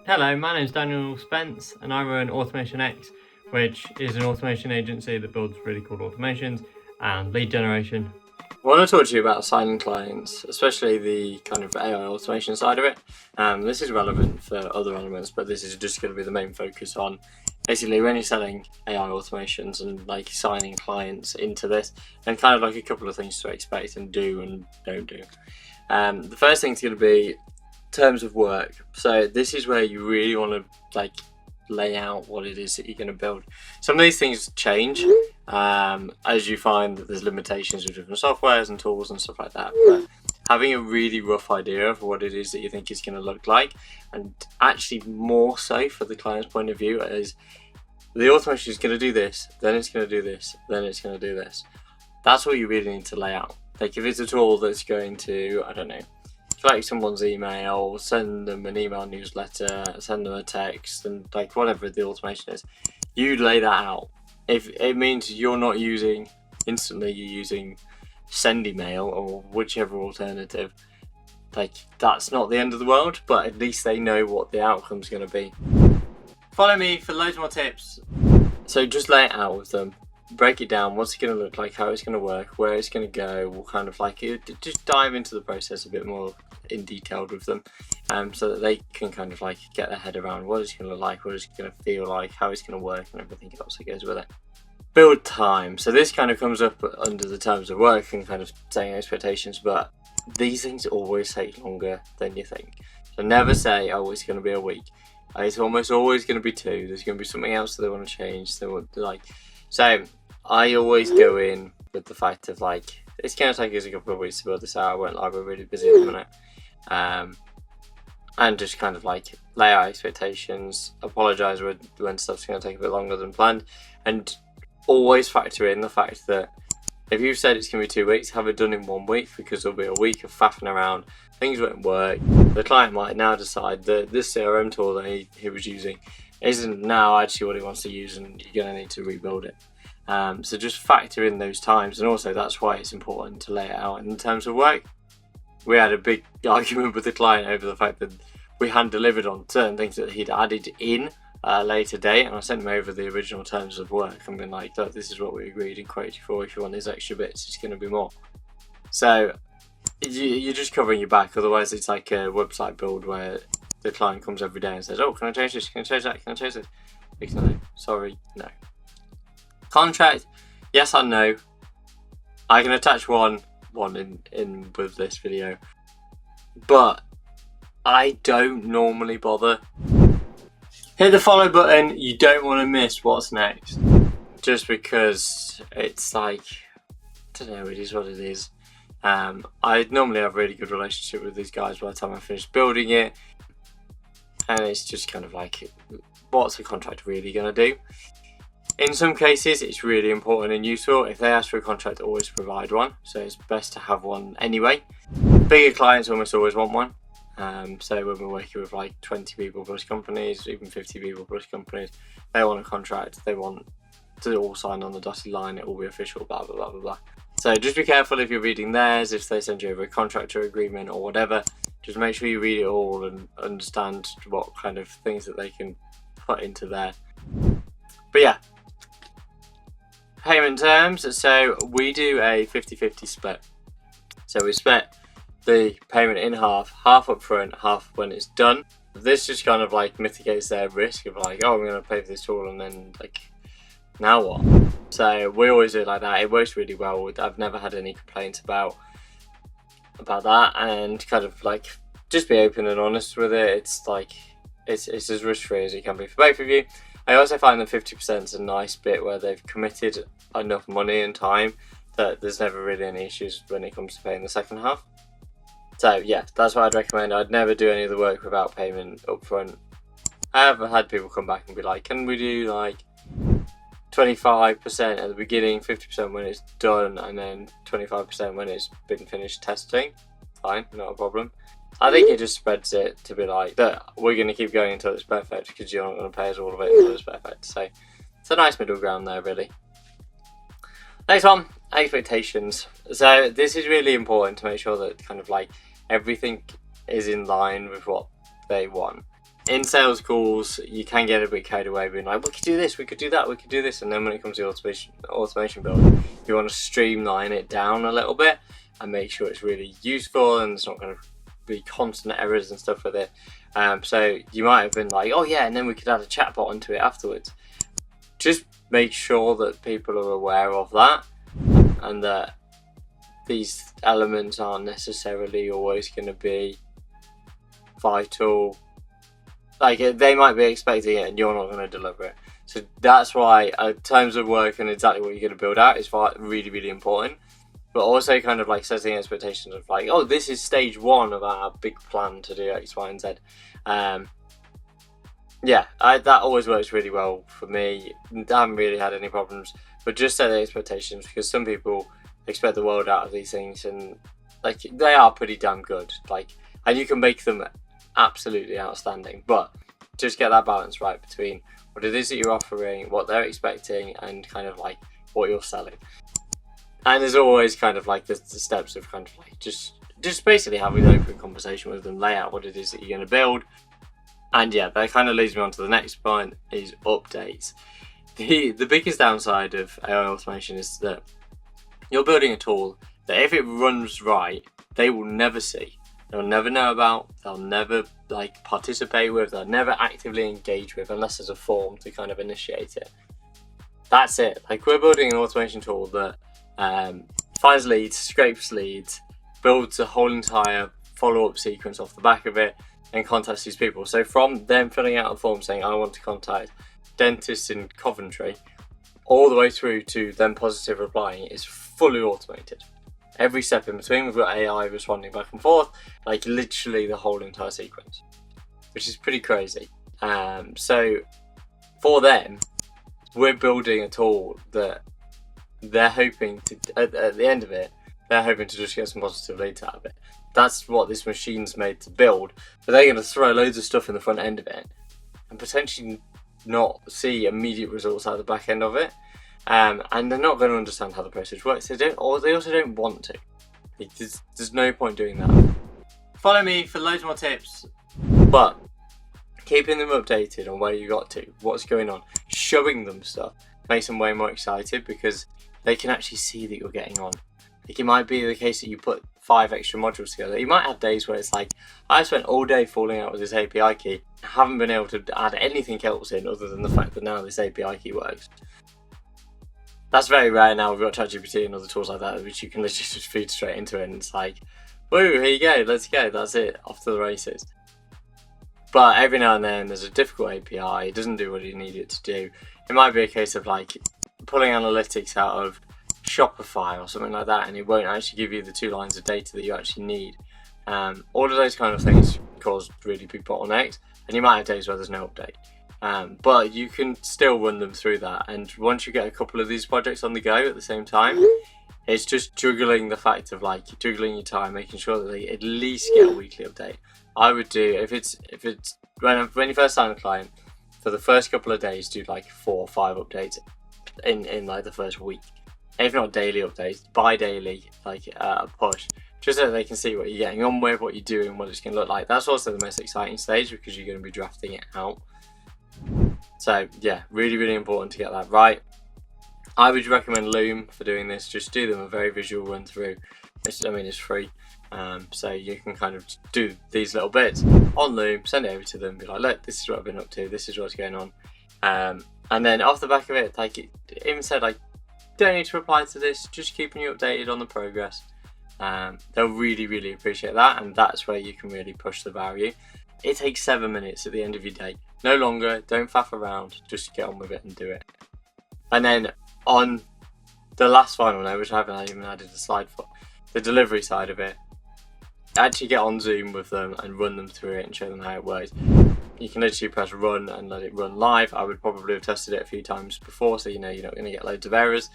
Hello, my name is Daniel Spence and I run Automation X, which is an automation agency that builds really cool automations and lead generation. I want to talk to you about signing clients, especially the kind of AI automation side of it. This is relevant for other elements, but this is just going to be the main focus on basically when you're selling AI automations and like signing clients into this, and kind of like a couple of things to expect and do and don't do. The first thing is going to be terms of work. So this is where you really want to like lay out what it is that you're going to build. Some of these things change as you find that there's limitations with different softwares and tools and stuff like that, but having a really rough idea of what it is that you think it's going to look like, and actually more so for the client's point of view, is the automation is going to do this, then it's going to do this, then it's going to do this. That's what you really need to lay out. Like if it's a tool that's going to, I don't know, collect someone's email, send them an email newsletter, send them a text, and like whatever the automation is, you lay that out. If it means you're not using instantly, you're using send email or whichever alternative, like that's not the end of the world, but at least they know what the outcome's going to be. Follow me for loads more tips. So just lay it out with them. Break it down, what's it going to look like, how it's going to work, where it's going to go, what kind of like it, just dive into the process a bit more in detail with them, so that they can kind of like get their head around what it's going to look like, what it's going to feel like, how it's going to work, and everything else that goes with it. Build time. So this kind of comes up under the terms of work and kind of setting expectations, but these things always take longer than you think. So never say, oh, it's going to be a week. It's almost always going to be 2. There's going to be something else that they want to change. They want to like, so I always go in with the fact of like, it's going to take us a couple of weeks to build this out. I won't lie, we're really busy at the minute. And just kind of like lay out expectations, apologise when stuff's going to take a bit longer than planned, and always factor in the fact that if you've said it's going to be 2 weeks, have it done in 1 week, because there'll be a week of faffing around, things won't work. The client might now decide that this CRM tool that he was using isn't now actually what he wants to use, and you're going to need to rebuild it. So just factor in those times, and also that's why it's important to lay it out in terms of work. We had a big argument with the client over the fact that we hadn't delivered on certain things that he'd added in a later date, and I sent him over the original terms of work and been like, look, this is what we agreed and quoted you for. If you want these extra bits, it's going to be more. So you're just covering your back, otherwise it's like a website build where the client comes every day and says, oh, can I change this, can I change that, can I change this? No, sorry, no. Contract, yes and no. I can attach one in with this video, but I don't normally bother. Hit the follow button, you don't want to miss what's next, just because it's like, I don't know, it is what it is. I normally have a really good relationship with these guys by the time I finish building it, and it's just kind of like, what's the contract really going to do? In some cases, it's really important and useful. If they ask for a contract, always provide one. So it's best to have one anyway. Bigger clients almost always want one. So when we're working with like 20 people plus companies, even 50 people plus companies, they want a contract. They want to all sign on the dotted line. It will be official, blah, blah, blah, blah, blah. So just be careful if you're reading theirs, if they send you over a contract or agreement or whatever. Just make sure you read it all and understand what kind of things that they can put into there. But yeah. Payment terms, so we do a 50-50 split. So we split the payment in half up front, half when it's done. This just kind of like mitigates their risk of like, oh, I'm going to pay for this tool and then like, now what? So we always do it like that. It works really well. I've never had any complaints about that, and kind of like just be open and honest with it. It's like, it's as risk free as it can be for both of you. I also find that 50% is a nice bit where they've committed enough money and time that there's never really any issues when it comes to paying the second half. So yeah, that's what I'd recommend. I'd never do any of the work without payment up front. I have had people come back and be like, can we do like 25% at the beginning, 50% when it's done, and then 25% when it's been finished testing? Fine, not a problem. I think it just spreads it to be like that we're going to keep going until it's perfect, because you're not going to pay us all of it until it's perfect. So it's a nice middle ground there, really. Next one, expectations. So this is really important to make sure that kind of like everything is in line with what they want. in sales calls, you can get a bit carried away being like, we could do this, we could do that, we could do this. And then when it comes to automation build, you want to streamline it down a little bit and make sure it's really useful and it's not going to be constant errors and stuff with it. So you might have been like, oh yeah, and then we could add a chatbot onto it afterwards. Just make sure that people are aware of that and that these elements aren't necessarily always going to be vital. Like, they might be expecting it and you're not going to deliver it. So that's why terms of work and exactly what you're going to build out is really, really important. But also kind of like setting expectations of like, oh, this is stage 1 of our big plan to do X, Y, and Z. Yeah, that always works really well for me. I haven't really had any problems. But just set the expectations, because some people expect the world out of these things, and like, they are pretty damn good. Like, and you can make them absolutely outstanding, but just get that balance right between what it is that you're offering, what they're expecting, and kind of like what you're selling. And there's always kind of like the steps of kind of like just basically having an open conversation with them, lay out what it is that you're going to build. And yeah, that kind of leads me on to the next point, is updates. The biggest downside of AI automation is that you're building a tool that if it runs right, they will never see. They'll never know about, they'll never like participate with, they'll never actively engage with unless there's a form to kind of initiate it. That's it. Like, we're building an automation tool that finds leads, scrapes leads, builds a whole entire follow-up sequence off the back of it, and contacts these people. So from them filling out a form saying, I want to contact dentists in Coventry, all the way through to them positive replying is fully automated. Every step in between, we've got AI responding back and forth, like literally the whole entire sequence, which is pretty crazy. So for them, we're building a tool that they're hoping to, at the end of it, they're hoping to just get some positive leads out of it. That's what this machine's made to build, but they're going to throw loads of stuff in the front end of it and potentially not see immediate results out of the back end of it. And they're not going to understand how the process works. They also don't want to. There's no point doing that. Follow me for loads more tips, but keeping them updated on where you got to, what's going on, showing them stuff makes them way more excited, because they can actually see that you're getting on. Like, it might be the case that you put 5 extra modules together. You might have days where it's like, I spent all day falling out with this API key, haven't been able to add anything else in other than the fact that now this API key works. That's very rare now. We've got ChatGPT and other tools like that, which you can literally just feed straight into it, and it's like, woo, here you go, let's go, that's it, off to the races. But every now and then there's a difficult API, it doesn't do what you need it to do. It might be a case of like pulling analytics out of Shopify or something like that, and it won't actually give you the 2 lines of data that you actually need. All of those kind of things cause really big bottlenecks, and you might have days where there's no update. But you can still run them through that, and once you get a couple of these projects on the go at the same time, it's just juggling the fact of like juggling your time, making sure that they at least get a weekly update. I would do, if it's when you first sign a client, for the first couple of days, do like 4 or 5 updates in like the first week, if not daily updates, bi-daily, like a push, just so that they can see what you're getting on with, what you're doing, what it's going to look like. That's also the most exciting stage, because you're going to be drafting it out. So yeah, really, really important to get that right. I would recommend Loom for doing this. Just do them a very visual run through. It's free. So you can kind of do these little bits on Loom, send it over to them, be like, look, this is what I've been up to, this is what's going on. And then off the back of it, like, it even said, like, don't need to reply to this, just keeping you updated on the progress. They'll really, really appreciate that, and that's where you can really push the value. It takes 7 minutes at the end of your day. No longer, don't faff around, just get on with it and do it. And then on the last final note, which I haven't even added a slide for, the delivery side of it, actually get on Zoom with them and run them through it and show them how it works. You can literally press run and let it run live. I would probably have tested it a few times before, so you know you're not going to get loads of errors,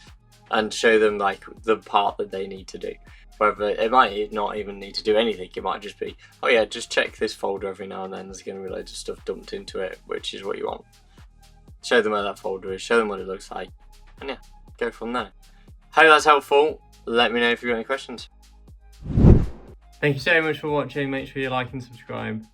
and show them like the part that they need to do. Whether it might not even need to do anything, it might just be, oh yeah, just check this folder every now and then, there's going to be loads of stuff dumped into it, which is what you want. Show them where that folder is, show them what it looks like, and yeah, go from there. Hope that's helpful. Let me know if you've got any questions. Thank you so much for watching. Make sure you like and subscribe.